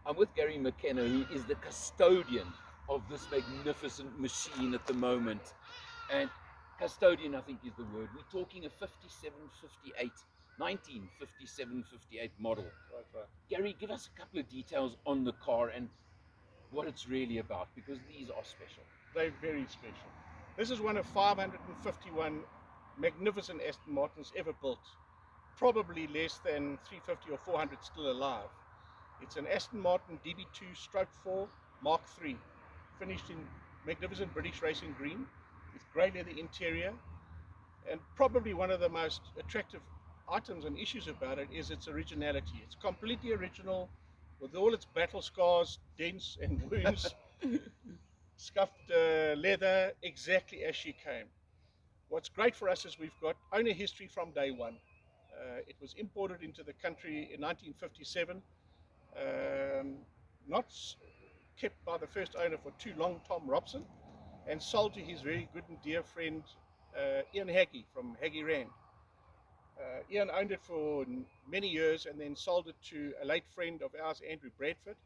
I'm with Gary McKenna, who is the custodian of this magnificent machine at the moment. And custodian, I think, is the word. We're talking a 1957-58 model. Right. Gary, give us a couple of details on the car and what it's really about, because these are special. They're very special. This is one of 551 magnificent Aston Martins ever built. Probably less than 350 or 400 still alive. It's an Aston Martin DB2 stroke 4 Mark 3, finished in magnificent British racing green with grey leather interior. And probably one of the most attractive items and issues about it is its originality. It's completely original, with all its battle scars, dents and wounds, scuffed leather, exactly as she came. What's great for us is we've got owner history from day one. It was imported into the country in 1957, not kept by the first owner for too long, Tom Robson, and sold to his very good and dear friend Ian Haggy from Haggy Rand. Ian owned it for many years and then sold it to a late friend of ours, Andrew Bradford,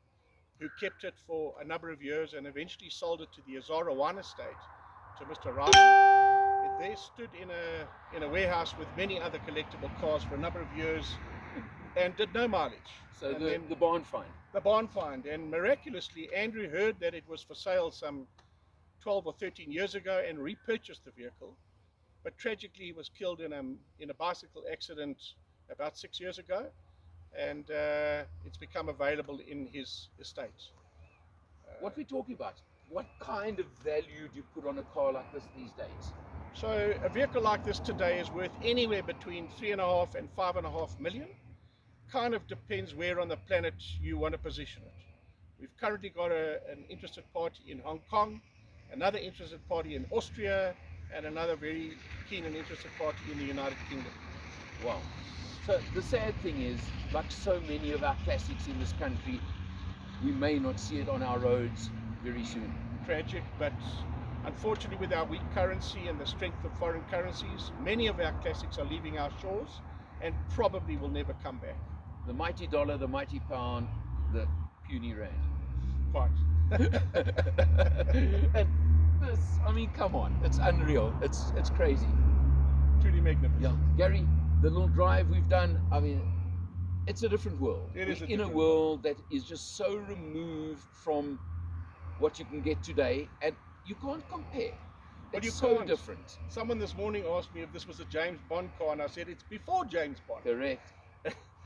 who kept it for a number of years and eventually sold it to the Azara wine estate, to Mr. Ryan. It there stood in a warehouse with many other collectible cars for a number of years and did no mileage. So the barn find. The barn find, and miraculously Andrew heard that it was for sale some 12 or 13 years ago and repurchased the vehicle. But tragically he was killed in a bicycle accident about 6 years ago, and it's become available in his estate. What we're talking about, what kind of value do you put on a car like this these days? So a vehicle like this today is worth anywhere between 3.5 and 5.5 million. Kind of depends where on the planet you want to position it. We've currently got an interested party in Hong Kong, another interested party in Austria, and another very keen and interested party in the United Kingdom. Wow. So the sad thing is, like so many of our classics in this country, we may not see it on our roads very soon. Tragic, but unfortunately with our weak currency and the strength of foreign currencies, many of our classics are leaving our shores and probably will never come back. The mighty dollar, the mighty pound, the puny rand. Quite. And this, I mean, come on, it's unreal. It's crazy. Truly magnificent. Yeah, Gary, the little drive we've done, I mean, it's a different world. It is in a world that is just so removed from what you can get today, and you can't compare. But It's you so can't. different. Someone this morning asked me if this was a James Bond car, and I said it's before James Bond. Correct.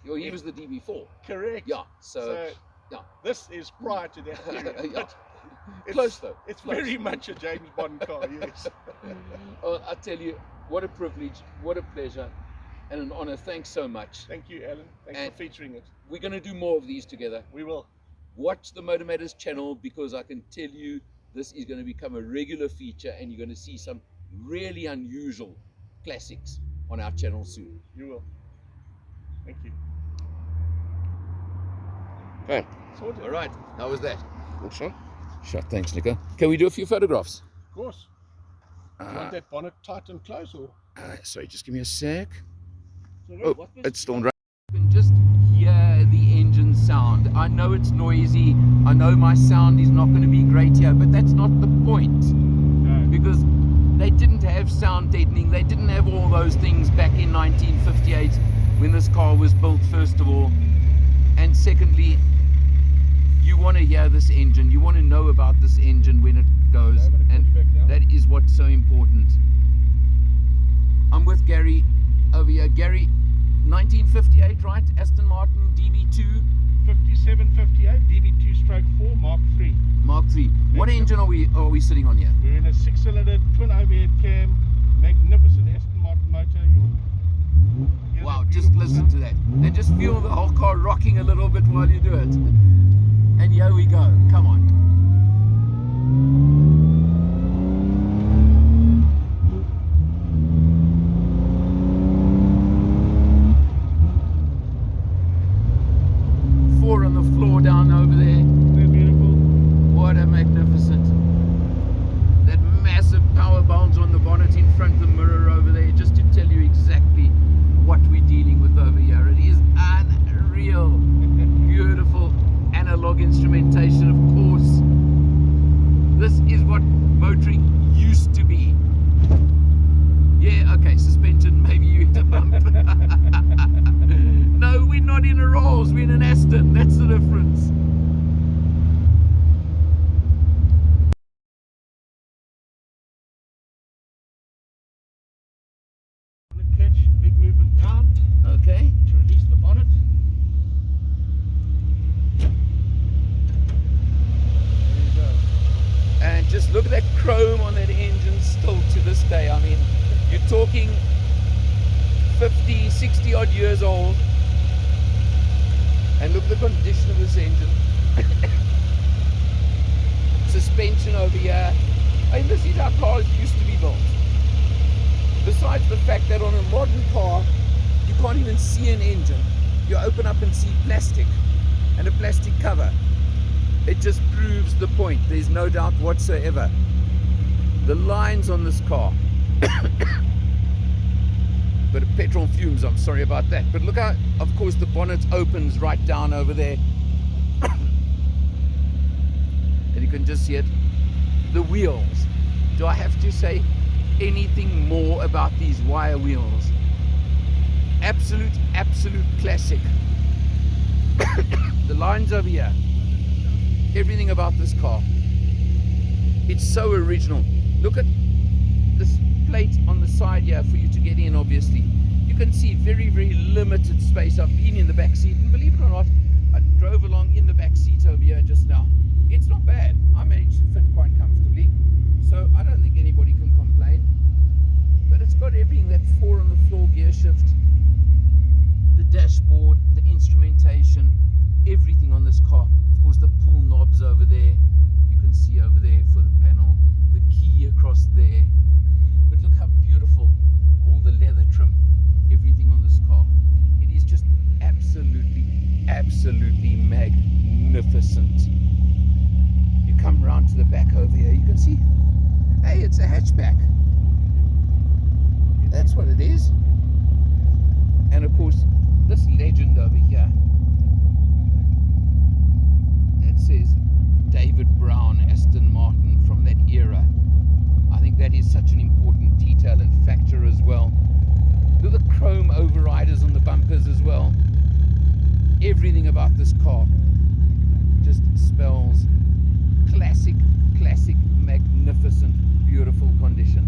Well, he was the DB4. Correct. Yeah. So yeah. This is prior to that period. Yeah. But it's, Close though. It's Close. very much a James Bond car, yes. Oh, I tell you, what a privilege, what a pleasure, and an honor. Thanks so much. Thank you, Alan. Thanks for featuring it. We're going to do more of these together. We will. Watch the Motor Matters channel, because I can tell you this is going to become a regular feature, and you're going to see some really unusual classics on our channel soon. You will. Thank you. Okay. Sorted. All right. How was that? Also, Sure. Thanks, Nico. Can we do a few photographs? Of course. You want that bonnet tight and close, or? sorry, just give me a sec. Sorry, Oh, what was- it's still running. You can just hear the engine sound. I know it's noisy. I know my sound is not going to be great here, but that's not the point. No. Because they didn't have sound deadening. They didn't have all those things back in 1958 when this car was built, first of all. And secondly, you want to hear this engine. You want to know about this engine when it goes. I'm gonna call And you back now. that is what's so important. I'm with Gary over here. Gary, 1958, right? Aston Martin DB2 5758 DB2 stroke 4 Mark 3. Mark III. What engine are we sitting on here? We're in a 6-cylinder twin overhead cam, magnificent Aston Martin motor. Here's Wow, a just beautiful listen sound. to that. And just feel the whole car rocking a little bit while you do it. And here we go. Come on. Four on the floor down over there. They're beautiful. What a magnificent. That massive power bounce on the bonnet in front of the mirror over there, just to tell you exactly what we're dealing with over here. It is unreal. Beautiful analog 50, 60 odd years old. And look at the condition of this engine. Suspension over here. I mean, this is how cars used to be built. Besides the fact that on a modern car, you can't even see an engine. You open up and see plastic and a plastic cover. It just proves the point. There's no doubt whatsoever. The lines on this car. Bit of petrol fumes, I'm sorry about that. But look how, of course, the bonnet opens right down over there. And you can just see it. The wheels. Do I have to say anything more about these wire wheels? Absolute classic. The lines over here. Everything about this car. It's so original. Look at this plate on the side here for you to get in, obviously. You can see very limited space. I've been in the back seat, and believe it or not, I drove along in the back seat over here just now. It's not bad. I managed to fit quite comfortably, so I don't think anybody can complain. But it's got everything, that 4 on the floor gear shift, the dashboard, the instrumentation, everything on this car. Of course, the pull knobs over there, you can see over there for the panel, the key across there. But look how beautiful, all the leather trim, everything on this car. It is just absolutely magnificent. You come round to the back over here, you can see, hey, it's a hatchback. That's what it is. And of course, this legend over here that says David Brown, Aston Martin, from that era. I think that is such an important detail and factor as well. Look at the chrome overriders on the bumpers as well. Everything about this car just spells classic, magnificent, beautiful condition.